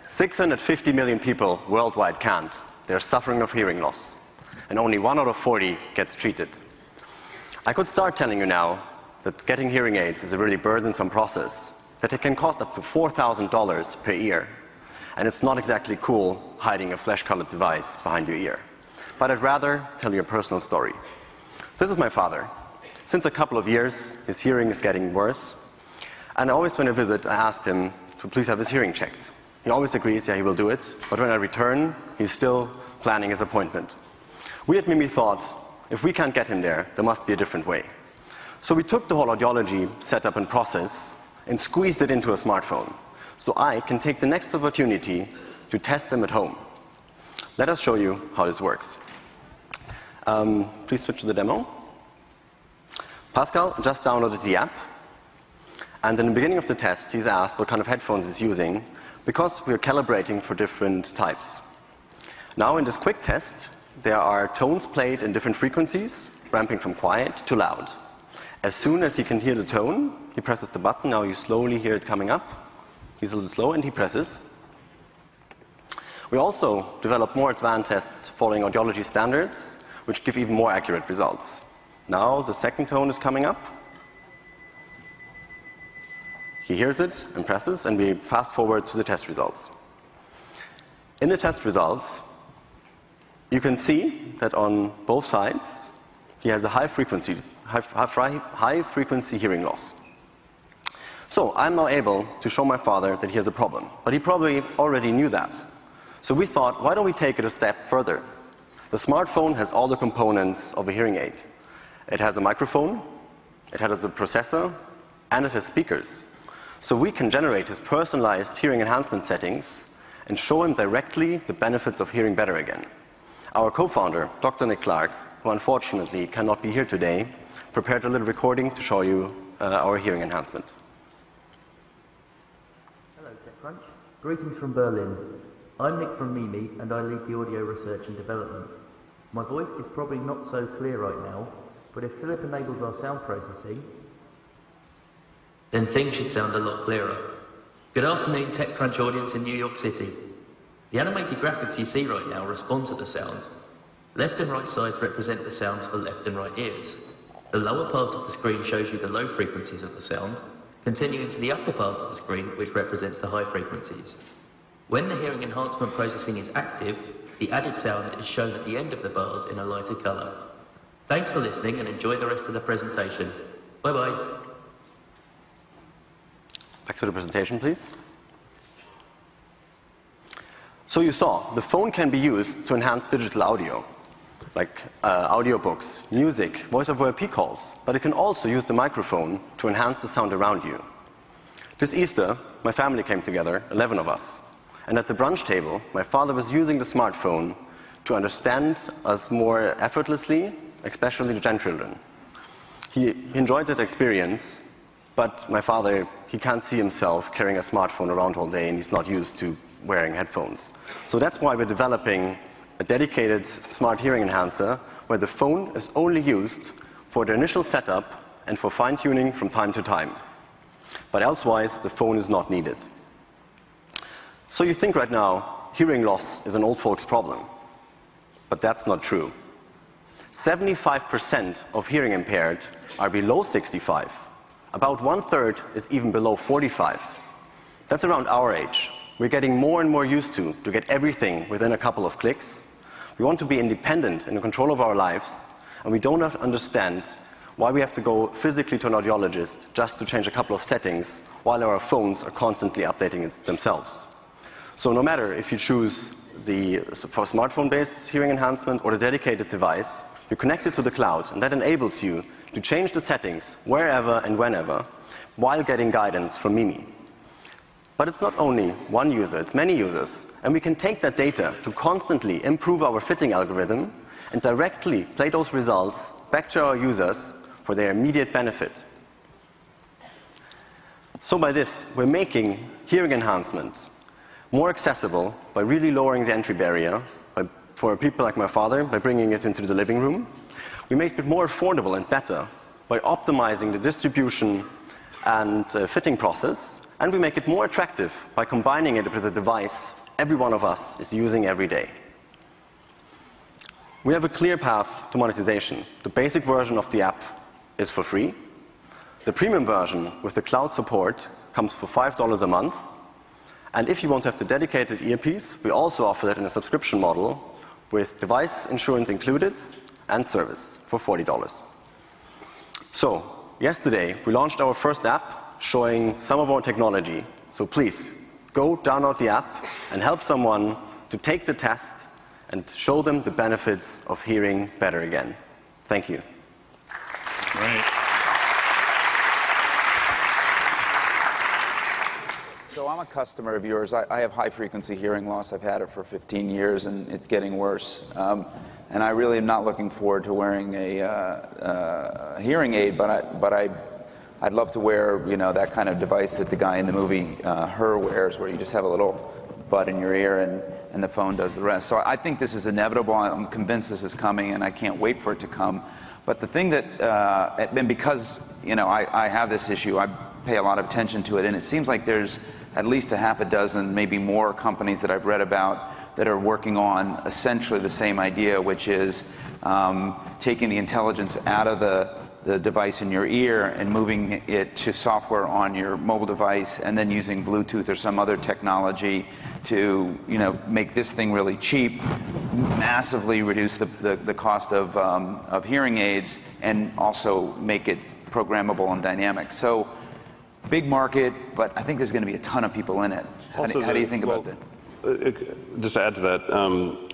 650 million people worldwide can't. They're suffering of hearing loss, and only 1 out of 40 gets treated. I could start telling you now that getting hearing aids is a really burdensome process, that it can cost up to $4,000 per ear, and it's not exactly cool hiding a flesh-colored device behind your ear. But I'd rather tell you a personal story. This is my father. Since a couple of years, his hearing is getting worse, and always when I visit, I asked him to please have his hearing checked. He always agrees, yeah, he will do it, but when I return, he's still planning his appointment. We at Mimi thought, if we can't get him there, there must be a different way. So we took the whole audiology setup and process and squeezed it into a smartphone, so I can take the next opportunity to test them at home. Let us show you how this works. Please switch to the demo. Pascal just downloaded the app, and in the beginning of the test, he's asked what kind of headphones he's using, because we're calibrating for different types. Now in this quick test, there are tones played in different frequencies, ramping from quiet to loud. As soon as he can hear the tone, he presses the button. Now you slowly hear it coming up. He's a little slow, and he presses. We also developed more advanced tests following audiology standards, which give even more accurate results. Now the second tone is coming up. He hears it and presses, and we fast forward to the test results. In the test results, you can see that on both sides, he has a high frequency hearing loss. So I'm now able to show my father that he has a problem, but he probably already knew that. So we thought, why don't we take it a step further? The smartphone has all the components of a hearing aid. It has a microphone, it has a processor, and it has speakers. So we can generate his personalized hearing enhancement settings and show him directly the benefits of hearing better again. Our co-founder, Dr. Nick Clark, who unfortunately cannot be here today, prepared a little recording to show you our hearing enhancement. Hello, TechCrunch. Greetings from Berlin. I'm Nick from Mimi, and I lead the audio research and development. My voice is probably not so clear right now, but if Philip enables our sound processing, then things should sound a lot clearer. Good afternoon, TechCrunch audience in New York City. The animated graphics you see right now respond to the sound. Left and right sides represent the sounds for left and right ears. The lower part of the screen shows you the low frequencies of the sound, continuing to the upper part of the screen, which represents the high frequencies. When the hearing enhancement processing is active, the added sound is shown at the end of the bars in a lighter color. Thanks for listening, and enjoy the rest of the presentation. Bye-bye. Back to the presentation, please. So you saw, the phone can be used to enhance digital audio, like audiobooks, music, voice-over IP calls, but it can also use the microphone to enhance the sound around you. This Easter, my family came together, 11 of us, and at the brunch table, my father was using the smartphone to understand us more effortlessly, especially the grandchildren. He enjoyed that experience, but my father, he can't see himself carrying a smartphone around all day, and he's not used to wearing headphones. So that's why we're developing a dedicated smart hearing enhancer where the phone is only used for the initial setup and for fine-tuning from time to time. But elsewise, the phone is not needed. So you think right now, hearing loss is an old folks' problem. But that's not true. 75% of hearing impaired are below 65. About 1/3 is even below 45. That's around our age. We're getting more and more used to get everything within a couple of clicks. We want to be independent in the control of our lives, and we don't understand why we have to go physically to an audiologist just to change a couple of settings while our phones are constantly updating themselves. So no matter if you choose for smartphone-based hearing enhancement or the dedicated device, you connect it to the cloud, and that enables you to change the settings wherever and whenever while getting guidance from Mimi. But it's not only one user, it's many users, and we can take that data to constantly improve our fitting algorithm and directly play those results back to our users for their immediate benefit. So by this, we're making hearing enhancement more accessible by really lowering the entry barrier for people like my father by bringing it into the living room. We make it more affordable and better by optimizing the distribution and fitting process, And we make it more attractive by combining it with a device every one of us is using every day. We have a clear path to monetization. The basic version of the app is for free. The premium version with the cloud support comes for $5 a month. And if you want to have the dedicated earpiece, we also offer that in a subscription model with device insurance included and service for $40. So, yesterday we launched our first app showing some of our technology. So please, go download the app and help someone to take the test and show them the benefits of hearing better again. Thank you. Right. So I'm a customer of yours. I have high-frequency hearing loss. I've had it for 15 years, and it's getting worse. And I really am not looking forward to wearing a hearing aid, but I'd love to wear, you know, that kind of device that the guy in the movie Her wears, where you just have a little bud in your ear and the phone does the rest. So I think this is inevitable. I'm convinced this is coming, and I can't wait for it to come. But the thing that, and because, you know, I have this issue, I pay a lot of attention to it, and it seems like there's at least a half a dozen, maybe more companies that I've read about that are working on essentially the same idea, which is taking the intelligence out of the device in your ear and moving it to software on your mobile device, and then using Bluetooth or some other technology to, you know, make this thing really cheap, massively reduce the cost of hearing aids, and also make it programmable and dynamic. So, big market, but I think there's going to be a ton of people in it. How do you think about that? Just to add to that,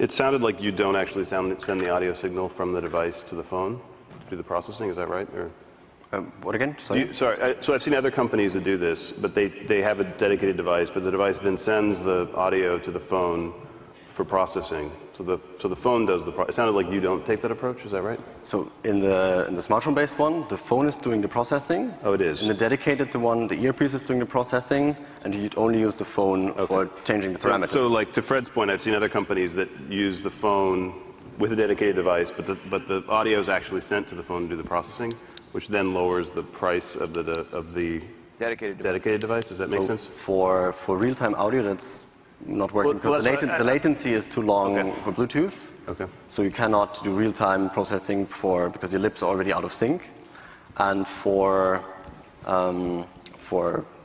it sounded like you don't actually send the audio signal from the device to the phone to do the processing. Is that right? Or What again? Sorry. So I've seen other companies that do this, but they have a dedicated device, but the device then sends the audio to the phone for processing. So the phone does the it sounded like you don't take that approach. Is that right? So in the smartphone-based one, the phone is doing the processing. Oh, it is. In the dedicated one, the earpiece is doing the processing, and you'd only use the phone for changing the parameters. So like to Fred's point, I've seen other companies that use the phone with a dedicated device, but the audio is actually sent to the phone to do the processing, which then lowers the price of the dedicated device. Does that make sense? For real-time audio, that's not working because the latency is too long for Bluetooth. Okay. So you cannot do real-time processing because your lips are already out of sync. And for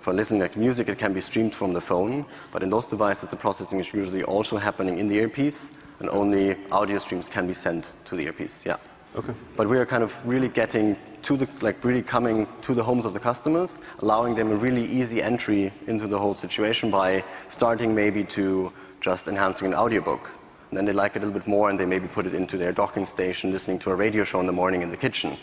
listening to music, it can be streamed from the phone. But in those devices, the processing is usually also happening in the earpiece, and only audio streams can be sent to the earpiece. Yeah. Okay. But we are kind of really getting to really coming to the homes of the customers, allowing them a really easy entry into the whole situation by starting maybe to just enhancing an audiobook. And then they like it a little bit more, and they maybe put it into their docking station, listening to a radio show in the morning in the kitchen.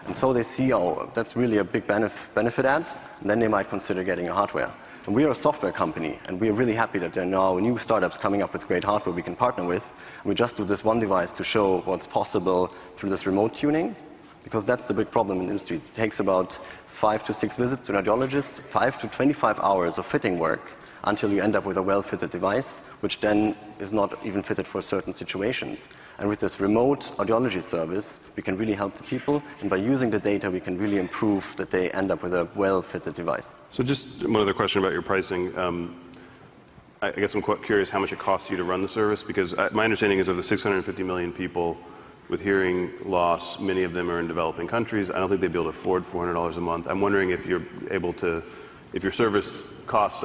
And so they see, oh, that's really a big benefit add, and then they might consider getting a hardware. And we are a software company, and we are really happy that there are now new startups coming up with great hardware we can partner with. And we just do this one device to show what's possible through this remote tuning, because that's the big problem in the industry. It takes about 5 to 6 visits to an audiologist, 5 to 25 hours of fitting work until you end up with a well-fitted device, which then is not even fitted for certain situations. And with this remote audiology service, we can really help the people, and by using the data, we can really improve that they end up with a well-fitted device. So just one other question about your pricing. I guess I'm quite curious how much it costs you to run the service, because my understanding is of the 650 million people with hearing loss, many of them are in developing countries. I don't think they'd be able to afford $400 a month. I'm wondering if you're able to, if your service costs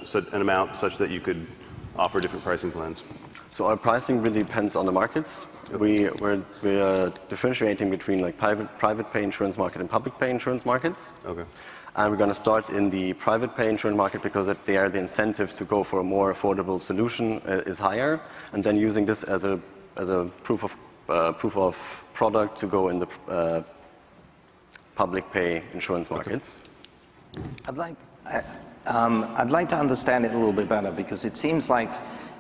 such an amount such that you could offer different pricing plans. So our pricing really depends on the markets. We're differentiating between like private pay insurance market and public pay insurance markets. Okay. And we're going to start in the private pay insurance market because there the incentive to go for a more affordable solution is higher, and then using this as a proof of product to go in the public pay insurance markets. Okay. I'd like to understand it a little bit better, because it seems like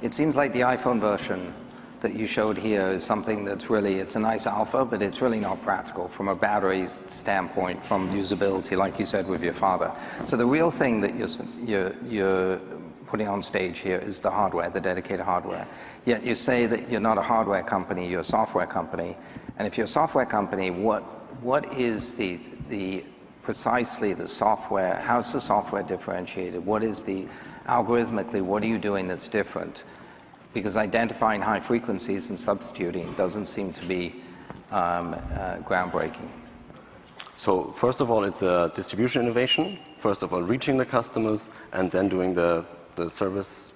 the iPhone version that you showed here is something that's really, it's a nice alpha, but it's really not practical from a battery standpoint, from usability, like you said with your father. So the real thing that you're putting on stage here is the hardware, the dedicated hardware. Yet you say that you're not a hardware company, you're a software company. And if you're a software company, what is the precisely the software, how's the software differentiated? What is the, algorithmically, what are you doing that's different? Because identifying high frequencies and substituting doesn't seem to be groundbreaking. So first of all, it's a distribution innovation. First of all, reaching the customers and then doing the service,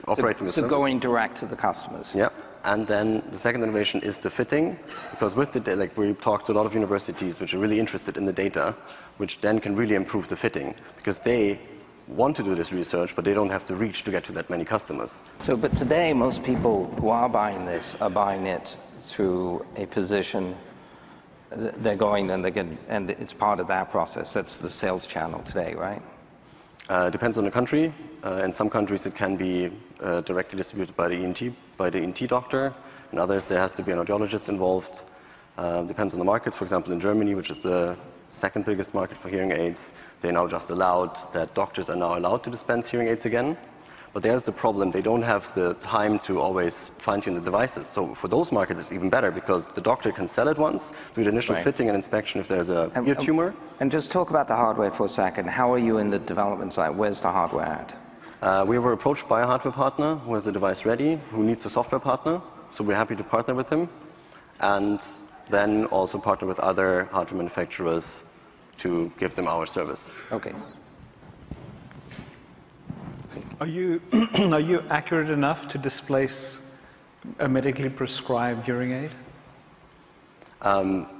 operating the service. So going direct to the customers. Yeah. And then the second innovation is the fitting, because with the like we talked to a lot of universities which are really interested in the data, which then can really improve the fitting, because they want to do this research, but they don't have the reach to get to that many customers. So, but today, most people who are buying this are buying it through a physician. They're going and they get, and it's part of that process. That's the sales channel today, right? Depends on the country. In some countries, it can be directly distributed by the ENT doctor. In others, there has to be an audiologist involved. Depends on the markets. For example, in Germany, which is the second biggest market for hearing aids, they now just allowed that doctors are now allowed to dispense hearing aids again. But there's the problem, they don't have the time to always fine-tune the devices. So for those markets, it's even better, because the doctor can sell it once, do the initial fitting and inspection if there's a ear tumor. And just talk about the hardware for a second. How are you in the development side? Where's the hardware at? We were approached by a hardware partner who has the device ready, who needs a software partner. So we're happy to partner with him. And then also partner with other hardware manufacturers to give them our service. Okay. Are you accurate enough to displace a medically prescribed hearing aid?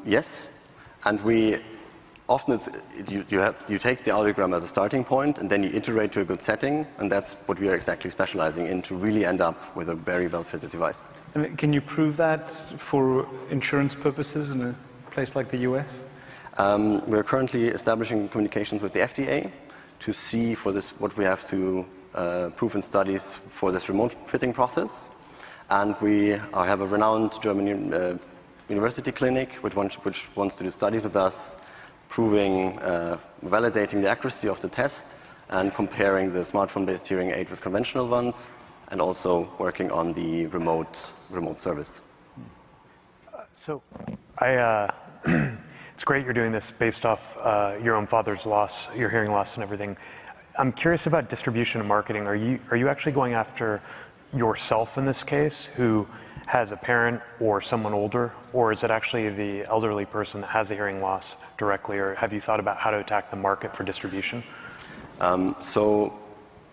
Yes, and we often you take the audiogram as a starting point, and then you iterate to a good setting, and that's what we are exactly specializing in, to really end up with a very well-fitted device. And can you prove that for insurance purposes in a place like the US? We're currently establishing communications with the FDA to see for this what we have to prove in studies for this remote fitting process. And we have a renowned German university clinic which wants to do studies with us, proving, validating the accuracy of the test and comparing the smartphone-based hearing aid with conventional ones, and also working on the remote service. So it's great you're doing this based off your own father's loss, your hearing loss and everything. I'm curious about distribution and marketing. Are you actually going after yourself in this case, who has a parent or someone older, or is it actually the elderly person that has a hearing loss directly, or have you thought about how to attack the market for distribution? So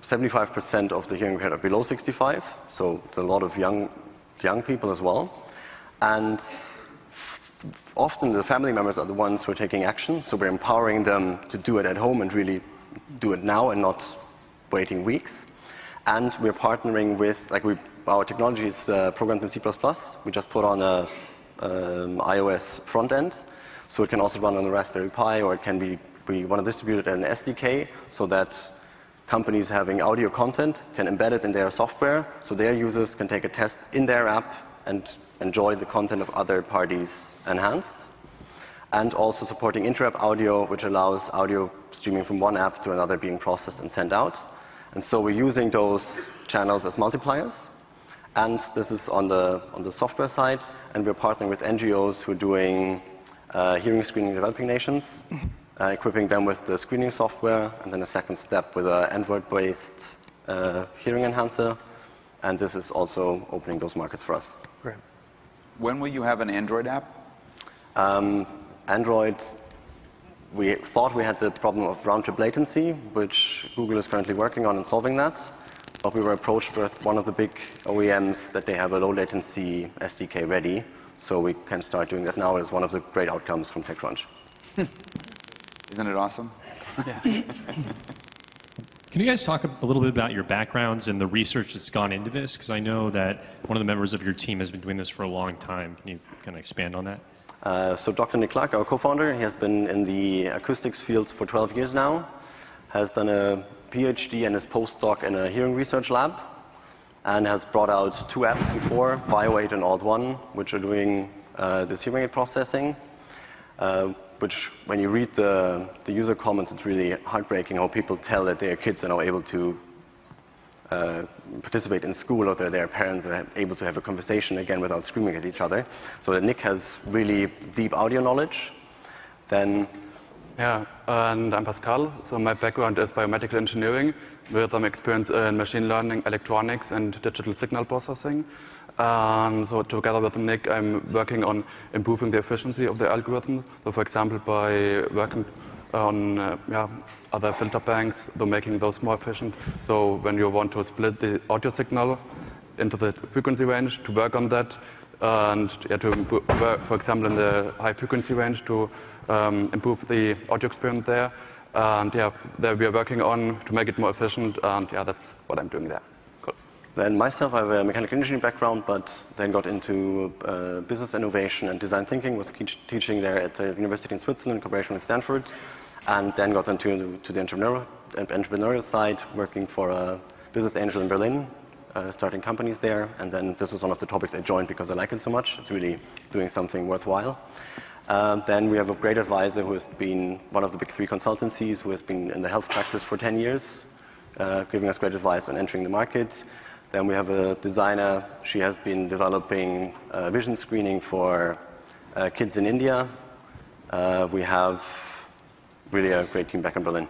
75% of the hearing impaired are below 65, so there are a lot of young people as well. And often the family members are the ones who are taking action, so we're empowering them to do it at home and really do it now and not waiting weeks. And we're partnering with, our technology is programmed in C++. We just put on a iOS front end, so it can also run on a Raspberry Pi, or it can be, we want to distribute it in an SDK so that companies having audio content can embed it in their software, so their users can take a test in their app and enjoy the content of other parties enhanced. And also supporting inter-app audio, which allows audio streaming from one app to another being processed and sent out. And so we're using those channels as multipliers. And this is on the software side, and we're partnering with NGOs who are doing hearing screening in developing nations, equipping them with the screening software, and then a second step with an Android-based hearing enhancer. And this is also opening those markets for us. Great. When will you have an Android app? Android, we thought we had the problem of round-trip latency, which Google is currently working on and solving that. But we were approached with one of the big OEMs that they have a low-latency SDK ready, so we can start doing that now as one of the great outcomes from TechCrunch. Isn't it awesome? Yeah. Can you guys talk a little bit about your backgrounds and the research that's gone into this? Because I know that one of the members of your team has been doing this for a long time. Can you kind of expand on that? So Dr. Nick Clark, our co-founder, he has been in the acoustics field for 12 years now, has done a PhD and his postdoc in a hearing research lab, and has brought out 2 apps before, Bio8 and Alt1, which are doing this hearing aid processing, which when you read the user comments, it's really heartbreaking how people tell that their kids are now able to participate in school, or that their parents are able to have a conversation again without screaming at each other. So that Nick has really deep audio knowledge. Then Yeah, and I'm Pascal. So my background is biomedical engineering with some experience in machine learning, electronics, and digital signal processing. So together with Nick, I'm working on improving the efficiency of the algorithm. So for example, by working on other filter banks, so making those more efficient. So when you want to split the audio signal into the frequency range, to work on that, and to improve, for example, in the high frequency range, to improve the audio experience there. And there we are working on to make it more efficient. And that's what I'm doing there. Cool. Then myself, I have a mechanical engineering background, but then got into business innovation and design thinking. Was teaching there at the university in Switzerland in cooperation with Stanford, and then got into the entrepreneurial side, working for a business angel in Berlin, starting companies there. And then this was one of the topics I joined because I like it so much. It's really doing something worthwhile. Then we have a great advisor who has been one of the big 3 consultancies, who has been in the health practice for 10 years, giving us great advice on entering the market. Then we have a designer. She has been developing vision screening for kids in India. We have really a great team back in Berlin.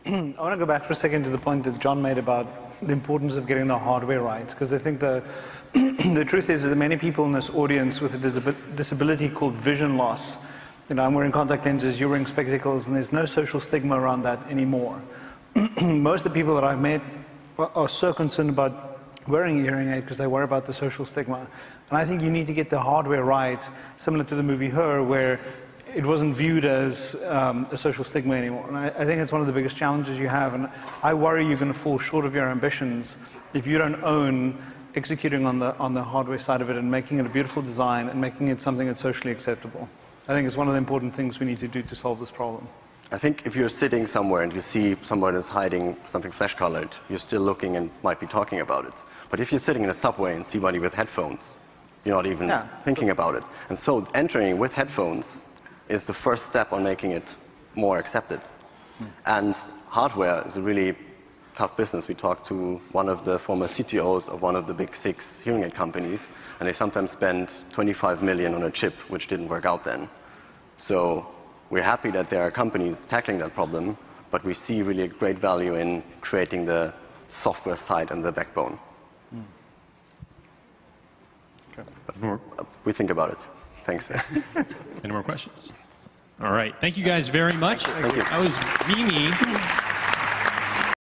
I want to go back for a second to the point that John made about the importance of getting the hardware right, because I think the truth is that many people in this audience with a disability called vision loss, I'm wearing contact lenses, you're wearing spectacles, and there's no social stigma around that anymore. Most of the people that I've met are so concerned about wearing a hearing aid because they worry about the social stigma. And I think you need to get the hardware right, similar to the movie Her, where it wasn't viewed as a social stigma anymore. And I think it's one of the biggest challenges you have. And I worry you're going to fall short of your ambitions if you don't own executing on the hardware side of it and making it a beautiful design and making it something that's socially acceptable. I think it's one of the important things we need to do to solve this problem. I think if you're sitting somewhere and you see someone is hiding something flesh-colored, you're still looking and might be talking about it. But if you're sitting in a subway and see somebody with headphones, you're not even thinking about it. And so entering with headphones is the first step on making it more accepted. And hardware is a really tough business. We talked to one of the former CTOs of one of the big 6 hearing aid companies, and they sometimes spend 25 million on a chip, which didn't work out then. So we're happy that there are companies tackling that problem, but we see really a great value in creating the software side and the backbone. But we think about it. Thanks. Any more questions? All right. Thank you guys very much. Thank you. That was Mimi.